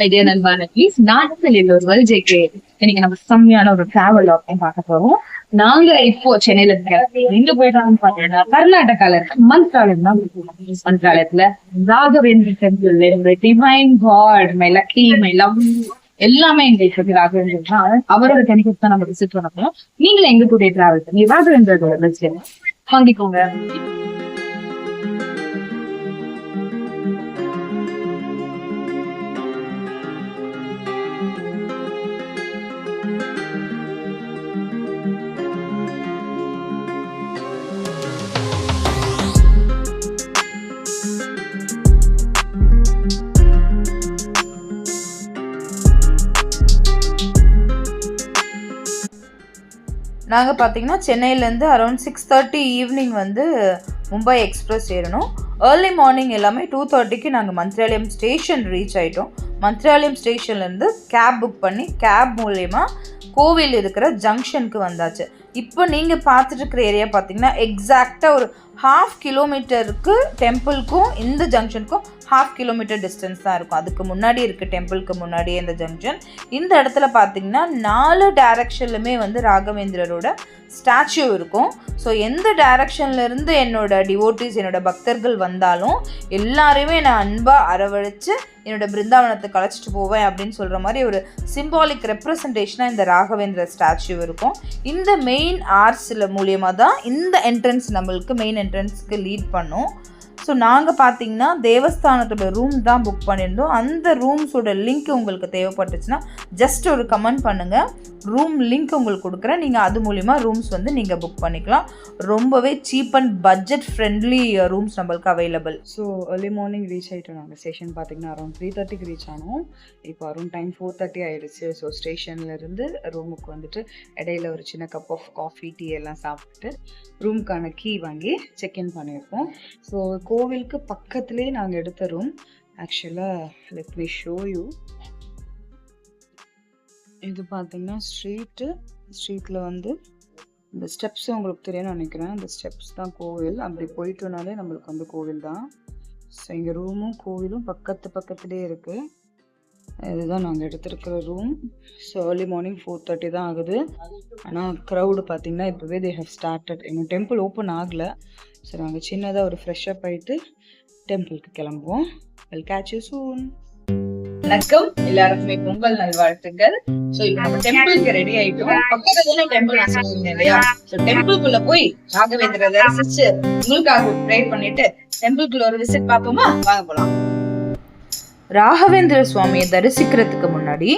Idea நண்பான please நாட்டில் ஒரு JK இன்னைக்கு நம்ம செம்மையான ஒரு டிராவல் அப்படின்னு பார்க்க போறோம். நாங்க இப்போ சென்னையில இருக்கோம். எங்க போயிட்டாங்கன்னு பாத்தீங்கன்னா கர்நாடகால இருக்க மந்த்ராலயம் தான். மந்த்ராலயத்துல Raghavendra temple, divine God, my lucky, my love எல்லாமே எங்களுக்கு இருக்கு. ராகவேந்திர தான் அவரோட டெம்பிள் தான் நம்ம விசிட் பண்ண போறோம். நீங்களும் எங்க கூட டிராவல் பண்ணி ராகவேந்திரோட வாங்கிக்கோங்க. நாங்கள் பார்த்தீங்கன்னா சென்னையிலேருந்து அரௌண்ட் 6:30 ஈவினிங் வந்து மும்பை எக்ஸ்பிரஸ் ஏறணும். ஏர்லி மார்னிங் எல்லாமே 2:30க்கு நாங்கள் மந்த்ராலயம் ஸ்டேஷன் ரீச் ஆகிட்டோம். மந்த்ராலயம் ஸ்டேஷன்லேருந்து கேப் புக் பண்ணி கேப் மூலயமா கோவில் இருக்கிற ஜங்ஷனுக்கு வந்தாச்சு. இப்போ நீங்கள் பார்த்துட்டு இருக்கிற ஏரியா பார்த்தீங்கன்னா எக்ஸாக்டாக ஒரு 1/2 கிலோமீட்டருக்கு டெம்பிளுக்கும் இந்த ஜங்ஷனுக்கும் 1/2 கிலோமீட்டர் டிஸ்டன்ஸ் தான் இருக்கும். அதுக்கு முன்னாடி இருக்குது, டெம்பிளுக்கு முன்னாடியே இந்த ஜங்ஷன். இந்த இடத்துல பார்த்தீங்கன்னா 4 டைரக்ஷன்லுமே வந்து ராகவேந்திரரோட ஸ்டாச்சு இருக்கும். ஸோ எந்த டைரக்ஷன்லேருந்து என்னோட டிவோட்டிஸ், என்னோட பக்தர்கள் வந்தாலும் எல்லாரையுமே நான் அன்பாக அரவழைச்சு என்னோட பிருந்தாவனத்தை அழைச்சிட்டு போவேன் அப்படின்னு சொல்கிற மாதிரி ஒரு சிம்பாலிக் ரெப்ரசன்டேஷனாக இந்த ராகவேந்திர ஸ்டாச்சு இருக்கும். இந்த மெயின் ஆர்ட்ஸில் மூலியமாக தான் இந்த என்ட்ரன்ஸ் நம்மளுக்கு மெயின் என்ட்ரன்ஸ்க்கு லீட் பண்ணும். ஸோ நாங்கள் பார்த்தீங்கன்னா தேவஸ்தானத்தோட ரூம் தான் புக் பண்ணியிருந்தோம். அந்த ரூம்ஸோட லிங்க் உங்களுக்கு தேவைப்பட்டுச்சுன்னா ஜஸ்ட் ஒரு கமெண்ட் பண்ணுங்கள், ரூம் லிங்க் உங்களுக்கு கொடுக்குறேன். நீங்கள் அது மூலிமா ரூம்ஸ் வந்து நீங்கள் புக் பண்ணிக்கலாம். ரொம்பவே cheap and budget friendly rooms நம்மளுக்கு available. So early morning reach ஆகிட்டோம். நாங்கள் ஸ்டேஷன் பார்த்தீங்கன்னா அரௌண்ட் 3:30க்கு ரீச் ஆனோம். இப்போ அரௌண்ட் டைம் 4:30 ஆகிடுச்சு. ஸோ ஸ்டேஷன்லேருந்து ரூமுக்கு வந்துட்டு இடையில ஒரு சின்ன கப் ஆஃப் காஃபி, டீ எல்லாம் சாப்பிட்டுட்டு ரூமுக்கான கீ வாங்கி செக்இன் பண்ணியிருக்கோம். ஸோ கோவிலுக்கு பக்கத்துலேயே நாங்கள் எடுத்த ரூம். ஆக்சுவலாக லெட் மீ ஷோ யூ. இது பார்த்தீங்கன்னா ஸ்ட்ரீட்டில் வந்து இந்த ஸ்டெப்ஸ் உங்களுக்கு தெரியும்னு நினைக்கிறேன். இந்த ஸ்டெப்ஸ் தான் கோவில். அப்படி போயிட்டோனாலே நம்மளுக்கு வந்து கோவில் தான். ஸோ இங்கே ரூமும் கோவிலும் பக்கத்துலேயே இருக்குது. இதுதான் நாங்கள் எடுத்துருக்கிற ரூம். ஸோ ஏர்லி மார்னிங் 4:30 தான் ஆகுது. ஆனால் க்ரௌடு பார்த்திங்கன்னா இப்போவே தே ஹவ் ஸ்டார்டட். எங்கள் டெம்பிள் ஓப்பன் ஆகலை. ஸோ நாங்கள் சின்னதாக ஒரு ஃப்ரெஷ்ஷப் ஆகிட்டு டெம்பிளுக்கு கிளம்புவோம். Will catch you soon. வணக்கம், எல்லாருக்குமே பொங்கல் நல்வாழ்த்துக்கள். சோ இப்போ நம்ம டெம்பிளுக்கு ரெடி ஆயிட்டோம். பக்கத்துல டெம்பிள் நான் சொல்லியிருந்தேன் இல்லையா? சோ டெம்பிளுக்குள்ள போய் ராகவேந்திர தரிசிச்சு உங்களுக்காக ப்ரே பண்ணிட்டு டெம்பிளுக்குள்ள ஒரு விசிட் பார்ப்போமா? வாங்க போலாம். ராகவேந்திர சுவாமியை தரிசிக்கிறதுக்கு முன்னாடி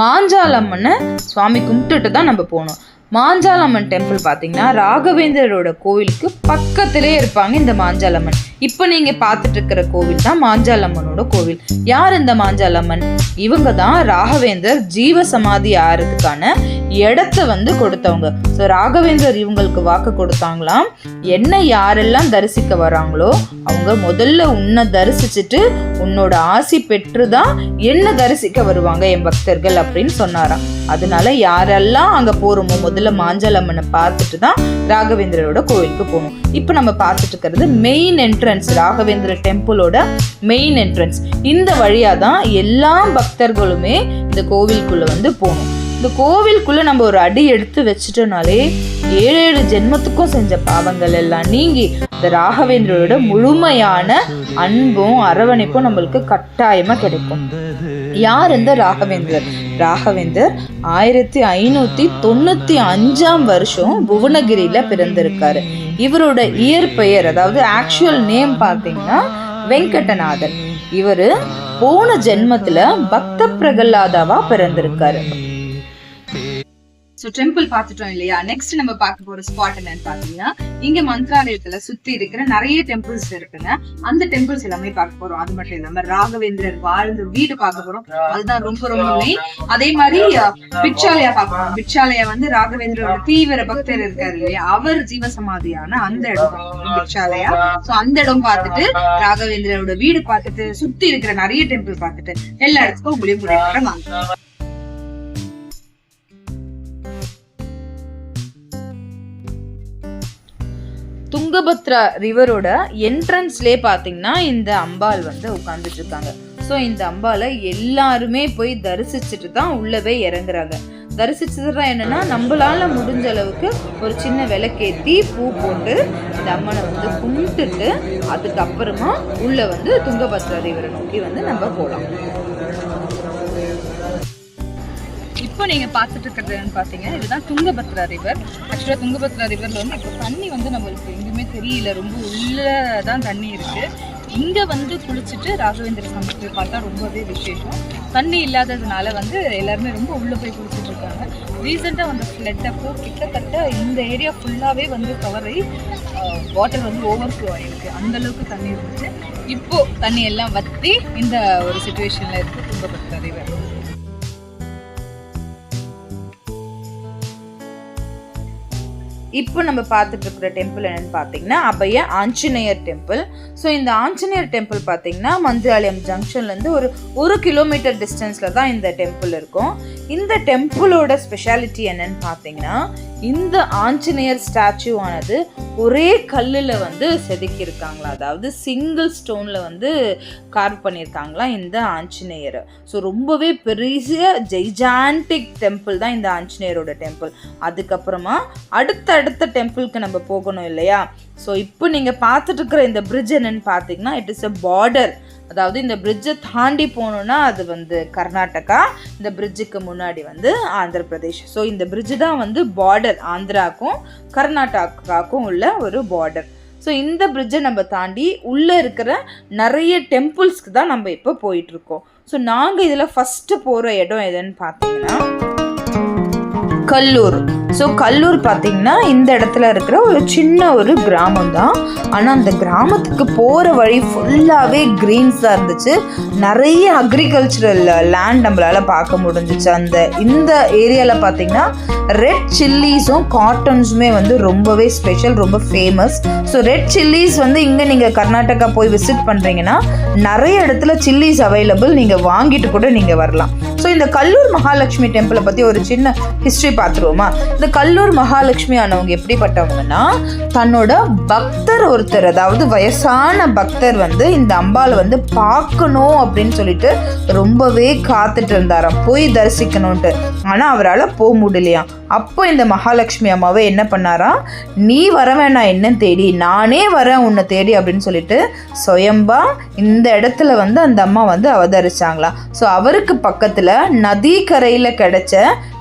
மாஞ்சாலம்மனை சுவாமி கும்பிட்டுட்டு தான் நம்ம போகணும். மாஞ்சாலம்மன் டெம்பிள் பார்த்தீங்கன்னா ராகவேந்திரரோட கோவிலுக்கு பக்கத்திலே இருப்பாங்க இந்த மாஞ்சாலம்மன். இப்போ நீங்கள் பார்த்துட்டு இருக்கிற கோவில் தான் மாஞ்சாலம்மனோட கோவில். யார் இந்த மாஞ்சாலம்மன்? இவங்க தான் ராகவேந்தர் ஜீவ சமாதி ஆகிறதுக்கான இடத்த வந்து கொடுத்தவங்க. ஸோ ராகவேந்தர் இவங்களுக்கு வாக்கு கொடுத்தாங்களாம், என்ன யாரெல்லாம் தரிசிக்க வராங்களோ அவங்க முதல்ல உன்னை தரிசிச்சுட்டு உன்னோட ஆசி பெற்று தான் என்ன தரிசிக்க வருவாங்க என் பக்தர்கள் அப்படின்னு சொன்னாராம். அதனால யாரெல்லாம் அங்கே போகிறோமோ முதல்ல மாஞ்சாலம்மனை பார்த்துட்டு தான் ராகவேந்திரரோட கோவிலுக்கு போகணும். இப்போ நம்ம பார்த்துட்டு இருக்கிறது மெயின் என்ட்ரன்ஸ், ராகவேந்திர டெம்பிளோட மெயின் என்ட்ரன்ஸ். இந்த வழியாக தான் எல்லா பக்தர்களுமே இந்த கோவிலுக்குள்ளே வந்து போகணும். இந்த கோவிலுக்குள்ளே நம்ம ஒரு அடி எடுத்து வச்சுட்டோனாலே 7 ஜென்மத்துக்கும் செஞ்ச பாவங்கள் எல்லாம் நீங்கி இந்த ராகவேந்திரோட முழுமையான அன்பும் அரவணைப்பும் நம்மளுக்கு கட்டாயமாக கிடைக்கும். யார் இந்த ராகவேந்தர்? ராகவேந்தர் 1595ஆம் வருஷம் புவனகிரியில பிறந்திருக்காரு. இவரோட இயற்பெயர், அதாவது ஆக்சுவல் நேம் பார்த்தீங்கன்னா வெங்கடநாதன். இவரு போன ஜென்மத்துல பக்த பிரகலாதாவா பிறந்திருக்காரு. சோ டெம்பிள் பார்த்துட்டோம் இல்லையா? நெக்ஸ்ட் நம்ம பார்க்க போற ஸ்பாட் என்னன்னு பாத்தீங்கன்னா, இங்க மந்த்ராலயத்துல சுத்தி இருக்கிற நிறைய டெம்பிள்ஸ் இருக்குங்க. அந்த டெம்பிள்ஸ் எல்லாமே பார்க்க போறோம். அது மட்டும் இல்லாம ராகவேந்திரர் வாழ்ந்த வீடு பார்க்க போறோம். அதுதான் ரொம்ப மெயின். அதே மாதிரி பிட்சாலயா பார்க்கணும். பிட்சாலயா வந்து ராகவேந்திரோட தீவிர பக்தர் இருக்காரு இல்லையா, அவர் ஜீவசமாதியான அந்த இடம் பிட்சாலயா. சோ அந்த இடம் பார்த்துட்டு ராகவேந்திரோட வீடு பார்த்துட்டு சுத்தி இருக்கிற நிறைய டெம்பிள் பார்த்துட்டு எல்லா இடத்துக்கும் முடிவு வாங்க. துங்கபத்ரா ரிவரோட என்ட்ரன்ஸ்லேயே பார்த்தீங்கன்னா இந்த அம்பாள் வந்து உட்காந்துட்டு இருக்காங்க. ஸோ இந்த அம்பாவை எல்லாருமே போய் தரிசிச்சுட்டு தான் உள்ளவே இறங்குறாங்க. தரிசிச்சதுதான் என்னன்னா, நம்மளால முடிஞ்ச அளவுக்கு ஒரு சின்ன விளக்கேற்றி பூ போட்டு இந்த அம்மனை வந்து கும்பிட்டுட்டு அதுக்கப்புறமா உள்ள வந்து துங்கபத்ரா ரிவரை நோக்கி வந்து நம்ம போகலாம். இப்போ நீங்க பார்த்துட்டு இருக்கிறது பார்த்தீங்கன்னா இதுதான் துங்கபத்ரா ரிவர். ஆக்சுவலாக துங்கபத்ரா ரிவர்ல வந்து இப்போ தண்ணி வந்து நம்மளுக்கு எங்கேயுமே தெரியல, ரொம்ப உள்ளதான் தண்ணி இருக்கு. இங்க வந்து குளிச்சுட்டு ராகவேந்திர சாமி போய் பார்த்தா ரொம்பவே விசேஷம். தண்ணி இல்லாததுனால வந்து எல்லாருமே ரொம்ப உள்ள போய் குளிச்சுட்டு இருக்காங்க. ரீசெண்டாக வந்து ஃப்ளட் அப்போ கிட்டத்தட்ட இந்த ஏரியா ஃபுல்லாகவே வந்து கவர் ஆகி வாட்டர் வந்து ஓவர் ஃப்ளோ ஆகிருக்கு. அந்த அளவுக்கு தண்ணி இருந்துச்சு. இப்போ தண்ணி எல்லாம் வற்றி இந்த ஒரு சுச்சுவேஷன்ல இருக்கு துங்கபத்ரா ரிவர். இப்போ நம்ம பார்த்துட்டு இருக்கிற டெம்பிள் என்னன்னு பார்த்தீங்கன்னா அபய ஆஞ்சநேயர் டெம்பிள். ஸோ இந்த ஆஞ்சநேயர் டெம்பிள் பார்த்தீங்கன்னா மந்திராலயம் ஜங்ஷன்லேருந்து ஒரு 1 கிலோமீட்டர் டிஸ்டன்ஸில் தான் இந்த டெம்பிள் இருக்கும். இந்த டெம்பிளோட ஸ்பெஷாலிட்டி என்னன்னு பார்த்தீங்கன்னா, இந்த ஆஞ்சநேயர் ஸ்டாச்சு ஆனது ஒரே கல்லில் வந்து செதுக்கியிருக்காங்களா, அதாவது சிங்கிள் ஸ்டோனில் வந்து கார்வ் பண்ணியிருக்காங்களா இந்த ஆஞ்சநேயர். ஸோ ரொம்பவே பெரிய ஜெய்ஜான்டிக் டெம்பிள் தான் இந்த ஆஞ்சநேயரோட டெம்பிள். அதுக்கப்புறமா அடுத்த டெம்பிளுக்கு நம்ம போகணும் இல்லையா. ஸோ இப்போ நீங்கள் பார்த்துட்டு இருக்கிற இந்த பிரிட்ஜ் என்னன்னு பார்த்தீங்கன்னா, இட் இஸ் அ பார்டர். அதாவது இந்த பிரிட்ஜை தாண்டி போகணுன்னா அது வந்து கர்நாடகா, இந்த பிரிட்ஜுக்கு முன்னாடி வந்து ஆந்திர பிரதேஷ். ஸோ இந்த பிரிட்ஜு தான் வந்து பார்டர், ஆந்திராவுக்கும் கர்நாடகாவுக்கும் உள்ள ஒரு பார்டர். ஸோ இந்த பிரிட்ஜை நம்ம தாண்டி உள்ளே இருக்கிற நிறைய டெம்பிள்ஸ்க்கு தான் நம்ம இப்போ போயிட்டுருக்கோம். ஸோ நாங்கள் இதில் ஃபஸ்ட்டு போகிற இடம் எதுன்னு பார்த்தீங்கன்னா கல்லூர். ஸோ கல்லூர் பார்த்தீங்கன்னா இந்த இடத்துல இருக்கிற ஒரு சின்ன ஒரு கிராமம் தான். ஆனால் அந்த கிராமத்துக்கு போகிற வழி ஃபுல்லாகவே க்ரீன்ஸாக இருந்துச்சு. நிறைய அக்ரிகல்ச்சரல் லேண்ட் நம்மளால் பார்க்க முடிஞ்சிச்சு. இந்த ஏரியாவில் பார்த்தீங்கன்னா ரெட் சில்லிஸும் காட்டன்ஸுமே வந்து ரொம்பவே ஸ்பெஷல், ரொம்ப ஃபேமஸ். ஸோ ரெட் சில்லிஸ் வந்து இங்கே நீங்கள் கர்நாடகா போய் விசிட் பண்ணுறீங்கன்னா நிறைய இடத்துல சில்லிஸ் அவைலபிள், நீங்கள் வாங்கிட்டு கூட நீங்கள் வரலாம். ஸோ இந்த கல்லூர் மகாலட்சுமி டெம்பிளை பற்றி ஒரு சின்ன ஹிஸ்ட்ரி பார்த்துருவோமா. இந்த கல்லூர் மகாலட்சுமி ஆனவங்க எப்படிப்பட்டவங்கன்னா, தன்னோட பக்தர் ஒருத்தர், அதாவது வயசான பக்தர் வந்து இந்த அம்பாவை வந்து பார்க்கணும் அப்படின்னு சொல்லிட்டு ரொம்பவே காத்துட்டு இருந்தாராம், போய் தரிசிக்கணும்ட்டு. ஆனால் அவரால் போக முடியலையாம். அப்போ இந்த மகாலட்சுமி அம்மாவை என்ன பண்ணாரா, நீ வர வேணாம் என்ன தேடி, நானே வரேன் உன்னை தேடி அப்படின்னு சொல்லிட்டு சுயம்பா இந்த இடத்துல வந்து அந்த அம்மா வந்து அவதரிச்சாங்களாம். ஸோ அவருக்கு பக்கத்தில் நதி கரையில் கிடைச்ச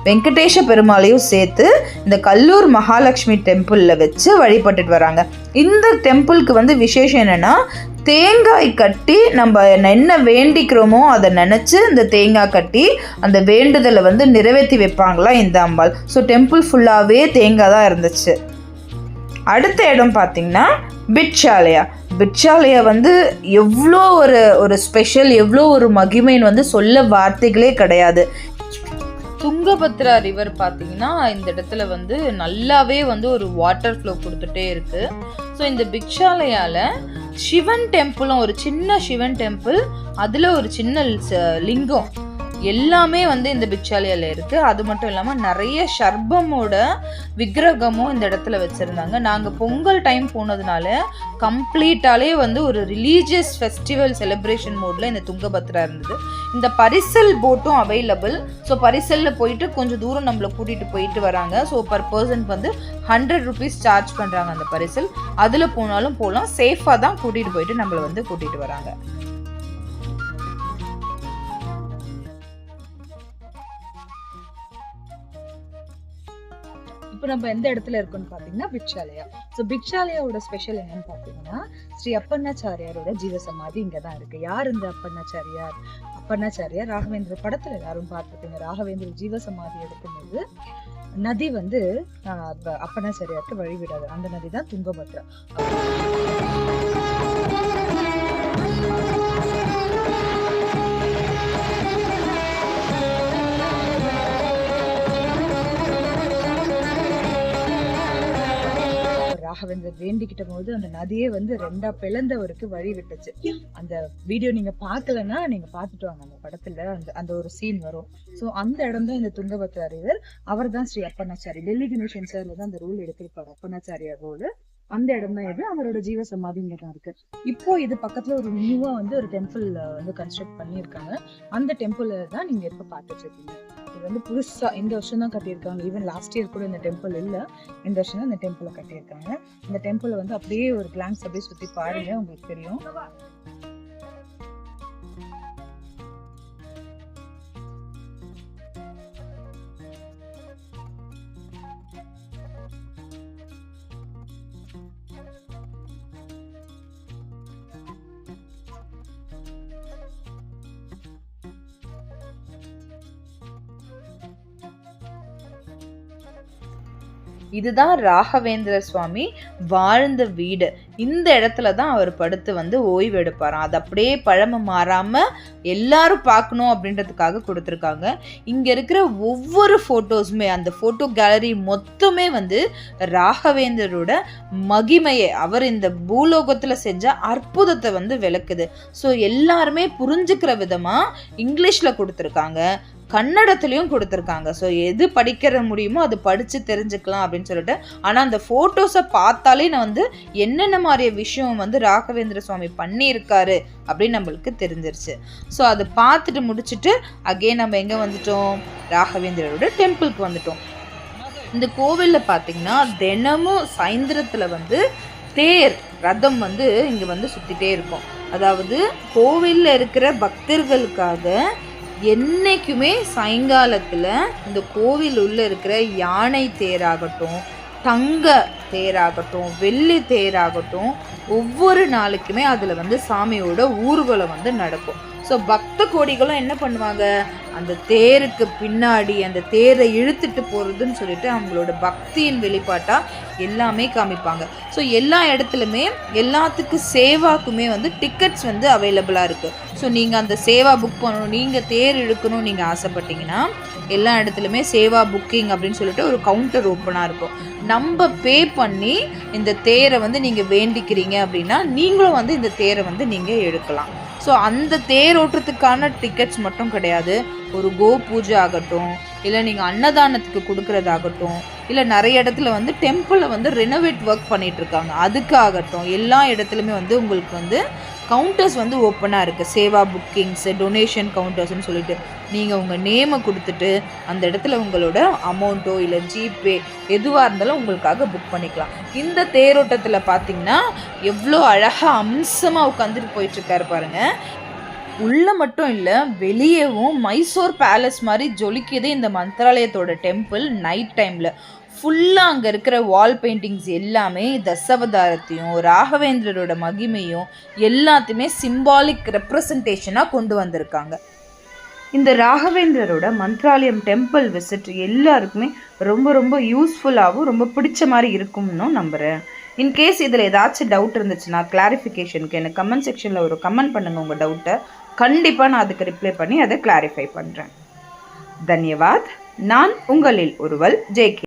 வெங்கடேஷ பெருமாளையும் சேர்த்து இந்த கல்லூர் மகாலட்சுமி டெம்பிளில் வச்சு வழிபட்டுட்டு வராங்க. இந்த டெம்பிளுக்கு வந்து விசேஷம் என்னென்னா, தேங்காய் கட்டி நம்ம என்ன வேண்டிக்கிறோமோ அதை நினச்சி இந்த தேங்காய் கட்டி அந்த வேண்டுதலை வந்து நிறைவேற்றி வைப்பாங்களா இந்த அம்பாள். ஸோ டெம்பிள் ஃபுல்லாகவே தேங்காய் தான் இருந்துச்சு. அடுத்த இடம் பார்த்திங்கன்னா பிட்சாலயா வந்து எவ்வளோ ஒரு ஸ்பெஷல், எவ்வளோ ஒரு மகிமைன்னு வந்து சொல்ல வார்த்தைகளே கிடையாது. துங்கபத்ரா ரிவர் பார்த்தீங்கன்னா இந்த இடத்துல வந்து நல்லாவே வந்து ஒரு வாட்டர் ஃப்ளோ கொடுத்துட்டே இருக்கு. ஸோ இந்த பிட்சாலயால சிவன் டெம்பிளும், ஒரு சின்ன சிவன் டெம்பிள், அதில் ஒரு சின்ன லிங்கம் எல்லாமே வந்து இந்த பிட்சாலயால இருக்கு. அது மட்டும் இல்லாமல் நிறைய சர்பமோட விக்கிரகமும் இந்த இடத்துல வச்சிருந்தாங்க. நாங்கள் பொங்கல் டைம் போனதுனால கம்ப்ளீட்டாலே வந்து ஒரு ரிலீஜியஸ் ஃபெஸ்டிவல் செலிப்ரேஷன் மோட்ல இந்த துங்கபத்ரா இருந்தது. இந்த பரிசல் போட்டும் அவைலபிள். ஸோ பரிசலில் போயிட்டு கொஞ்சம் தூரம் நம்மளை கூட்டிகிட்டு போயிட்டு வராங்க. ஸோ பர் பர்சனுக்கு வந்து 100 rupees சார்ஜ் பண்ணுறாங்க அந்த பரிசல். அதில் போனாலும் போகலாம், சேஃபாக தான் கூட்டிகிட்டு போயிட்டு நம்மளை வந்து கூட்டிகிட்டு வராங்க. இப்போ நம்ம எந்த இடத்துல இருக்கோம்னு பார்த்தீங்கன்னா பிட்சாலயா. ஸோ பிட்சாலயாவோட ஸ்பெஷல் என்னன்னு பார்த்தீங்கன்னா, ஸ்ரீ அப்பண்ணாச்சாரியாரோட ஜீவசமாதி இங்கே தான் இருக்கு. யார் இந்த அப்பண்ணாச்சாரியார்? அப்பண்ணாச்சாரியார் ராகவேந்திர படத்துல எல்லாரும் பார்த்துருப்பீங்க. ராகவேந்திர ஜீவசமாதி எடுக்கும்போது நதி வந்து அப்பண்ணாச்சாரியாருக்கு வழிவிடாது. அந்த நதி தான் துங்கபத்ரா. ராகவேந்தர் வேண்டிக்கிட்ட போது அந்த நதியே வந்து 2 பிளந்தவருக்கு வழி விட்டுச்சு. அந்த வீடியோ நீங்க பார்க்கலன்னா நீங்க பார்த்துட்டு வாங்க. அந்த படத்துல அந்த ஒரு சீன் வரும். ஸோ அந்த இடம் தான் இந்த துங்கபத்ரா ரிவர். அவர் தான் ஸ்ரீ அப்பண்ணாச்சாரி. டெல்லி கணேசன் சார்ல தான் அந்த ரூல் எடுத்திருப்பாரு, அப்பண்ணாச்சாரியார் ரூல். அந்த இடம் தான் இது அவரோட ஜீவ சமாதிங்க தான் இருக்கு. இப்போ இது பக்கத்துல ஒரு நியூவா வந்து ஒரு டெம்பிள் வந்து கன்ஸ்ட்ரக்ட் பண்ணியிருக்காங்க. அந்த டெம்பிள் தான் நீங்க இப்ப பார்த்துட்டு இருக்கீங்க. இது வந்து புதுசா இந்த வருஷம் தான் கட்டியிருக்காங்க. ஈவன் லாஸ்ட் இயர் கூட இந்த டெம்பிள் இல்ல, இந்த வருஷம் தான் இந்த டெம்பிளை கட்டியிருக்காங்க. இந்த டெம்பிளை வந்து அப்படியே ஒரு கிளான்ஸ் அப்படியே சுத்தி பாருங்க, உங்களுக்கு தெரியும். இதுதான் ராகவேந்திர சுவாமி வாழ்ந்த வீடு. இந்த இடத்துல தான் அவர் படுத்து வந்து ஓய்வு எடுப்பாராம். அது அப்படியே பழமை மாறாம எல்லாரும் பார்க்கணும் அப்படின்றதுக்காக கொடுத்துருக்காங்க. இங்க இருக்கிற ஒவ்வொரு போட்டோஸுமே, அந்த போட்டோ கேலரி மொத்தமே வந்து ராகவேந்தரோட மகிமையை, அவர் இந்த பூலோகத்துல செஞ்ச அற்புதத்தை வந்து விளக்குது. ஸோ எல்லாருமே புரிஞ்சுக்கிற விதமா இங்கிலீஷ்ல கொடுத்துருக்காங்க, கன்னடத்துலயும் கொடுத்துருக்காங்க. ஸோ எது படிக்கிற முடியுமோ அது படிச்சு தெரிஞ்சுக்கலாம் அப்படின்னு சொல்லிட்டு. ஆனா அந்த போட்டோஸை பார்த்தாலே நான் வந்து என்னென்ன மாதிரி விஷயம் வந்து ராகவேந்திர சுவாமி பண்ணியிருக்காரு அப்படின்னு நம்மளுக்கு தெரிஞ்சிருச்சு. ஸோ அதை பார்த்துட்டு முடிச்சுட்டு அகைன் நம்ம எங்க வந்துட்டோம், ராகவேந்திரரோட டெம்பிளுக்கு வந்துட்டோம். இந்த கோவில்ல பார்த்தீங்கன்னா தினமும் சாயந்திரத்துல வந்து தேர் ரதம் வந்து இங்க வந்து சுத்திட்டே இருக்கும். அதாவது கோவில்ல இருக்கிற பக்தர்களுக்காக என்னைக்குமே சாயங்காலத்தில் இந்த கோவில் உள்ள இருக்கிற யானை தேராகட்டும், தங்க தேராகட்டும், வெள்ளி தேராகட்டும், ஒவ்வொரு நாளுக்குமே அதில் வந்து சாமியோட ஊர்வலம் வந்து நடக்கும். ஸோ பக்த கோடிகளும் என்ன பண்ணுவாங்க, அந்த தேருக்கு பின்னாடி அந்த தேரை இழுத்துட்டு போகிறதுன்னு சொல்லிட்டு அவங்களோட பக்தியின் வெளிப்பாட்டாக எல்லாமே காமிப்பாங்க. ஸோ எல்லா இடத்துலையுமே எல்லாத்துக்கும் சேவாக்குமே வந்து டிக்கெட்ஸ் வந்து அவைலபிளாக இருக்குது. ஸோ நீங்கள் அந்த சேவா புக் பண்ணணும், நீங்கள் தேர் இழுக்கணும் நீங்கள் ஆசைப்பட்டீங்கன்னா எல்லா இடத்துலையுமே சேவா புக்கிங் அப்படின்னு சொல்லிட்டு ஒரு கவுண்டர் ஓப்பனாக இருக்கும். நம்ம பே பண்ணி இந்த தேரை வந்து நீங்கள் வேண்டிக்கிறீங்க அப்படின்னா நீங்களும் வந்து இந்த தேரை வந்து நீங்கள் எடுக்கலாம். ஸோ அந்த தேரோட்டத்துக்கான டிக்கெட்ஸ் மட்டும் கிடையாது, ஒரு கோ பூஜை ஆகட்டும், இல்லை நீங்கள் அன்னதானத்துக்கு கொடுக்கறதாகட்டும், இல்லை நிறைய இடத்துல வந்து டெம்பிளை வந்து ரெனோவேட் ஒர்க் பண்ணிகிட்ருக்காங்க, அதுக்காகட்டும் எல்லா இடத்துலையுமே வந்து உங்களுக்கு வந்து கவுண்டர்ஸ் வந்து ஓப்பனாக இருக்குது. சேவா புக்கிங்ஸு, டொனேஷன் கவுண்டர்ஸ்ன்னு சொல்லிட்டு நீங்கள் உங்கள் நேமை கொடுத்துட்டு அந்த இடத்துல உங்களோட அமௌண்ட்டோ இல்லை ஜிபே எதுவாக இருந்தாலும் உங்களுக்காக புக் பண்ணிக்கலாம். இந்த தேரோட்டத்தில் பார்த்தீங்கன்னா எவ்வளோ அழகாக அம்சமாக உட்காந்துட்டு போயிட்டுருக்காரு பாருங்கள். உள்ள மட்டும் இல்லை, வெளியேவும் மைசூர் பேலஸ் மாதிரி ஜொலிக்குது இந்த மந்திராலயத்தோட டெம்பிள். நைட் டைமில் ஃபுல்லாக அங்கே இருக்கிற வால் பெயிண்டிங்ஸ் எல்லாமே தசாவதாரத்தையும் ராகவேந்திரரோட மகிமையும் எல்லாத்தையுமே சிம்பாலிக் ரெப்ரசன்டேஷனாக கொண்டு வந்திருக்காங்க. இந்த ராகவேந்திரரோட மந்திராலயம் டெம்பிள் விசிட் எல்லாருக்குமே ரொம்ப ரொம்ப யூஸ்ஃபுல்லாகவும் ரொம்ப பிடிச்ச மாதிரி இருக்கும்னு நம்புகிறேன். இன்கேஸ் இதில் ஏதாச்சும் டவுட் இருந்துச்சுன்னா கிளாரிஃபிகேஷனுக்கு எனக்கு கமெண்ட் செக்ஷனில் ஒரு கமெண்ட் பண்ணுங்கள் உங்கள் டவுட்டை. கண்டிப்பாக நான் அதுக்கு ரிப்ளை பண்ணி அதை கிளாரிஃபை பண்ணுறேன். தன்யவாத். நான் உங்களில் ஒருவள் ஜே.கே.